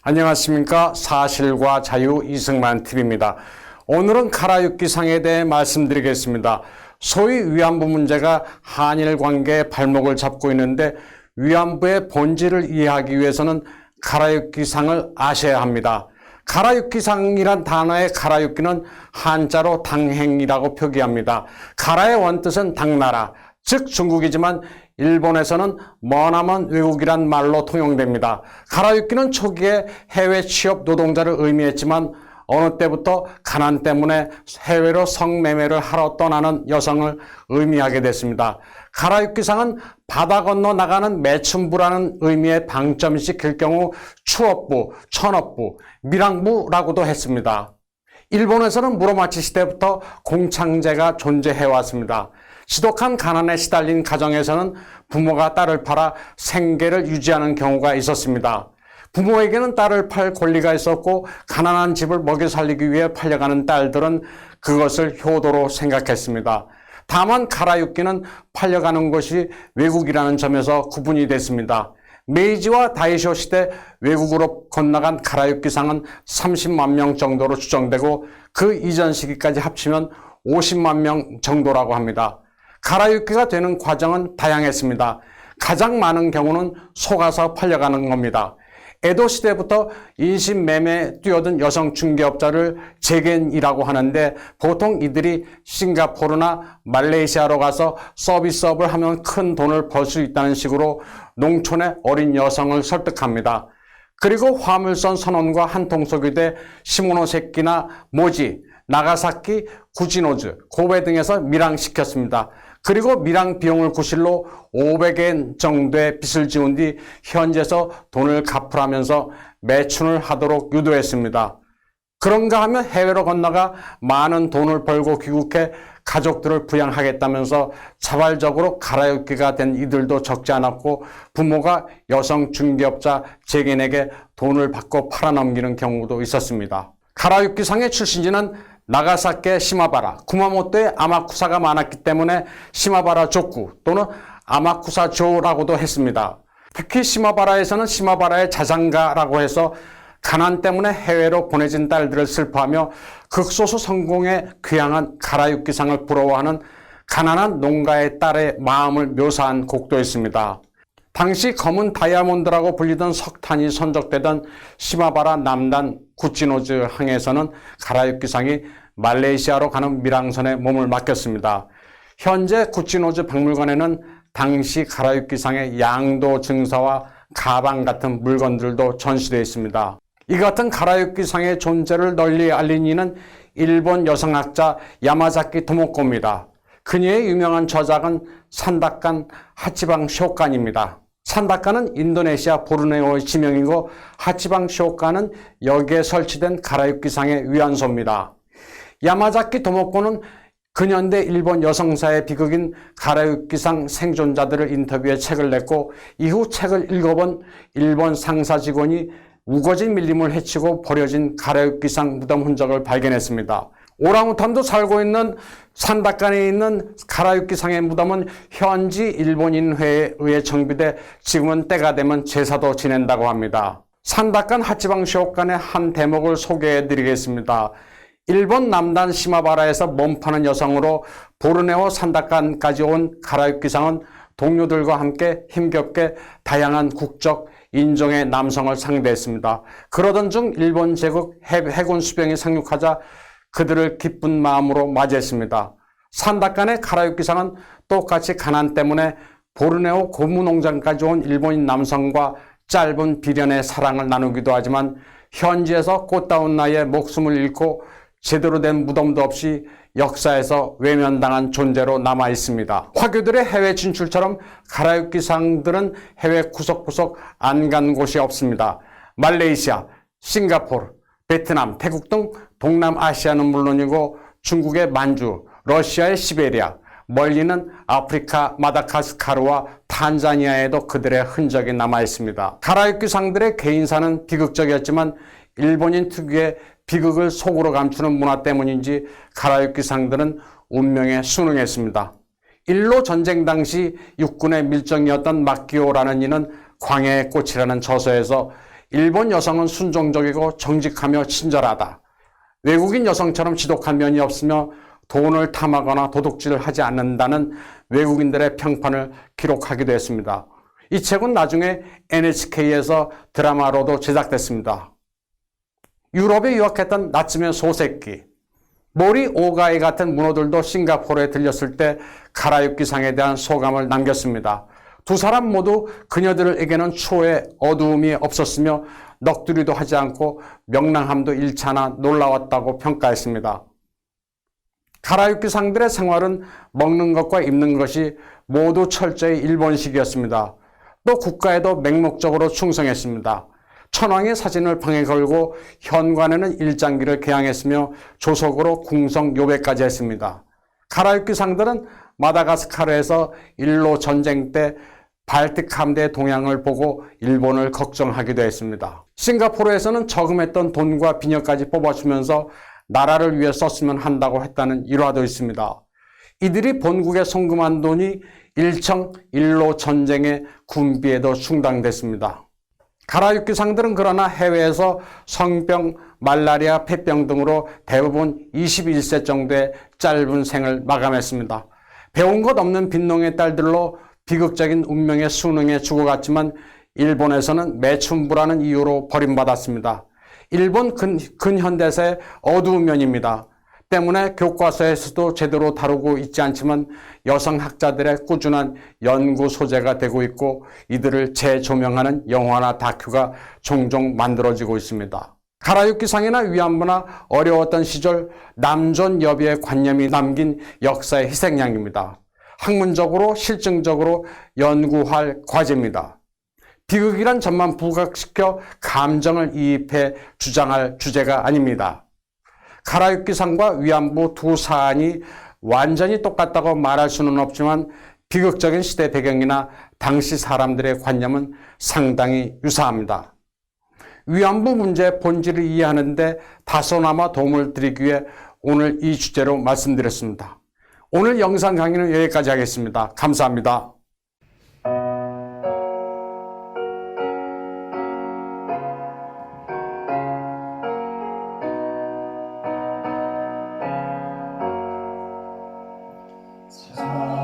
안녕하십니까. 사실과 자유 이승만 TV입니다. 오늘은 가라육기상에 대해 말씀드리겠습니다. 소위 위안부 문제가 한일 관계의 발목을 잡고 있는데 위안부의 본질을 이해하기 위해서는 가라육기상을 아셔야 합니다. 가라육기상이란 단어의 가라육기는 한자로 당행이라고 표기합니다. 가라의 원뜻은 당나라, 즉 중국이지만 일본에서는 머나먼 외국이란 말로 통용됩니다. 가라육기는 초기에 해외 취업 노동자를 의미했지만 어느 때부터 가난 때문에 해외로 성매매를 하러 떠나는 여성을 의미하게 됐습니다. 가라육기상은 바다 건너 나가는 매춘부라는 의미의 방점이 찍힐 경우 추업부, 천업부, 밀항부라고도 했습니다. 일본에서는 무로마치 시대부터 공창제가 존재해왔습니다. 지독한 가난에 시달린 가정에서는 부모가 딸을 팔아 생계를 유지하는 경우가 있었습니다. 부모에게는 딸을 팔 권리가 있었고 가난한 집을 먹여 살리기 위해 팔려가는 딸들은 그것을 효도로 생각했습니다. 다만 가라육기는 팔려가는 것이 외국이라는 점에서 구분이 됐습니다. 메이지와 다이쇼 시대 외국으로 건너간 가라육기상은 30만 명 정도로 추정되고 그 이전 시기까지 합치면 50만 명 정도라고 합니다. 가라육기가 되는 과정은 다양했습니다. 가장 많은 경우는 속아서 팔려가는 겁니다. 에도 시대부터 인신매매에 뛰어든 여성 중개업자를 제겐이라고 하는데 보통 이들이 싱가포르나 말레이시아로 가서 서비스업을 하면 큰 돈을 벌 수 있다는 식으로 농촌의 어린 여성을 설득합니다. 그리고 화물선 선원과 한통속이 돼 시모노세키나 모지, 나가사키, 구지노즈, 고베 등에서 밀항시켰습니다. 그리고 밀항 비용을 구실로 500엔 정도의 빚을 지운 뒤 현지에서 돈을 갚으라면서 매춘을 하도록 유도했습니다. 그런가 하면 해외로 건너가 많은 돈을 벌고 귀국해 가족들을 부양하겠다면서 자발적으로 가라육기가 된 이들도 적지 않았고 부모가 여성 중개업자 제겐에게 돈을 받고 팔아넘기는 경우도 있었습니다. 가라육기상의 출신지는 나가사키 시마바라, 구마모토에 아마쿠사가 많았기 때문에 시마바라 족구 또는 아마쿠사조라고도 했습니다. 특히 시마바라에서는 시마바라의 자장가라고 해서 가난 때문에 해외로 보내진 딸들을 슬퍼하며 극소수 성공에 귀향한 가라육기상을 부러워하는 가난한 농가의 딸의 마음을 묘사한 곡도 있습니다. 당시 검은 다이아몬드라고 불리던 석탄이 선적되던 시마바라 남단 구치노즈 항에서는 가라육기상이 말레이시아로 가는 밀항선에 몸을 맡겼습니다. 현재 구치노즈 박물관에는 당시 가라육기상의 양도 증서와 가방 같은 물건들도 전시되어 있습니다. 이 같은 가라육기상의 존재를 널리 알린 이는 일본 여성학자 야마자키 토모코입니다. 그녀의 유명한 저작은 산다칸 하치방 쇼칸입니다. 산다칸은 인도네시아 보르네오의 지명이고 하치방 쇼칸은 여기에 설치된 가라육기상의 위안소입니다. 야마자키 토모코는 근현대 일본 여성사의 비극인 가라육기상 생존자들을 인터뷰해 책을 냈고 이후 책을 읽어본 일본 상사 직원이 우거진 밀림을 헤치고 버려진 가라육기상 무덤 흔적을 발견했습니다. 오랑우탄도 살고 있는 산다칸에 있는 가라육기상의 무덤은 현지 일본인회에 의해 정비돼 지금은 때가 되면 제사도 지낸다고 합니다. 산다칸 하치방 쇼칸의 한 대목을 소개해 드리겠습니다. 일본 남단 시마바라에서 몸파는 여성으로 보르네오 산다칸까지 온 가라육기상은 동료들과 함께 힘겹게 다양한 국적, 인종의 남성을 상대했습니다. 그러던 중 일본 제국 해군 수병이 상륙하자 그들을 기쁜 마음으로 맞이했습니다. 산다칸의 가라육기상은 똑같이 가난 때문에 보르네오 고무농장까지 온 일본인 남성과 짧은 비련의 사랑을 나누기도 하지만 현지에서 꽃다운 나이에 목숨을 잃고 제대로 된 무덤도 없이 역사에서 외면당한 존재로 남아 있습니다. 화교들의 해외 진출처럼 가라육기상들은 해외 구석구석 안 간 곳이 없습니다. 말레이시아, 싱가포르, 베트남, 태국 등 동남아시아는 물론이고 중국의 만주, 러시아의 시베리아, 멀리는 아프리카 마다가스카르와 탄자니아에도 그들의 흔적이 남아 있습니다. 가라육기상들의 개인사는 비극적이었지만 일본인 특유의 비극을 속으로 감추는 문화 때문인지 가라육기상들은 운명에 순응했습니다. 일로 전쟁 당시 육군의 밀정이었던 마키오라는 이는 광해의 꽃이라는 저서에서 일본 여성은 순종적이고 정직하며 친절하다. 외국인 여성처럼 지독한 면이 없으며 돈을 탐하거나 도둑질을 하지 않는다는 외국인들의 평판을 기록하기도 했습니다. 이 책은 나중에 NHK에서 드라마로도 제작됐습니다. 유럽에 유학했던 나츠메 소세키, 모리 오가이 같은 문호들도 싱가포르에 들렸을 때 가라유키상에 대한 소감을 남겼습니다. 두 사람 모두 그녀들에게는 추후에 어두움이 없었으며 넋두리도 하지 않고 명랑함도 잃잖아 놀라웠다고 평가했습니다. 가라유키상들의 생활은 먹는 것과 입는 것이 모두 철저히 일본식이었습니다. 또 국가에도 맹목적으로 충성했습니다. 천황의 사진을 방에 걸고 현관에는 일장기를 개항했으며 조석으로 궁성 요배까지 했습니다. 가라유키상들은 마다가스카르에서 일로 전쟁 때 발틱 함대의 동향을 보고 일본을 걱정하기도 했습니다. 싱가포르에서는 저금했던 돈과 비녀까지 뽑아주면서 나라를 위해 썼으면 한다고 했다는 일화도 있습니다. 이들이 본국에 송금한 돈이 일청 일로 전쟁의 군비에도 충당됐습니다. 가라유키상들은 그러나 해외에서 성병, 말라리아, 폐병 등으로 대부분 21세 정도의 짧은 생을 마감했습니다. 배운 것 없는 빈농의 딸들로 비극적인 운명의 수능에 죽어갔지만 일본에서는 매춘부라는 이유로 버림받았습니다. 일본 근현대사의 어두운 면입니다. 때문에 교과서에서도 제대로 다루고 있지 않지만 여성 학자들의 꾸준한 연구 소재가 되고 있고 이들을 재조명하는 영화나 다큐가 종종 만들어지고 있습니다. 가라유키상이나 위안부나 어려웠던 시절 남존 여비의 관념이 남긴 역사의 희생양입니다. 학문적으로 실증적으로 연구할 과제입니다. 비극이란 점만 부각시켜 감정을 이입해 주장할 주제가 아닙니다. 가라유키상과 위안부 두 사안이 완전히 똑같다고 말할 수는 없지만 비극적인 시대 배경이나 당시 사람들의 관념은 상당히 유사합니다. 위안부 문제의 본질을 이해하는 데 다소나마 도움을 드리기 위해 오늘 이 주제로 말씀드렸습니다. 오늘 영상 강의는 여기까지 하겠습니다. 감사합니다. 세상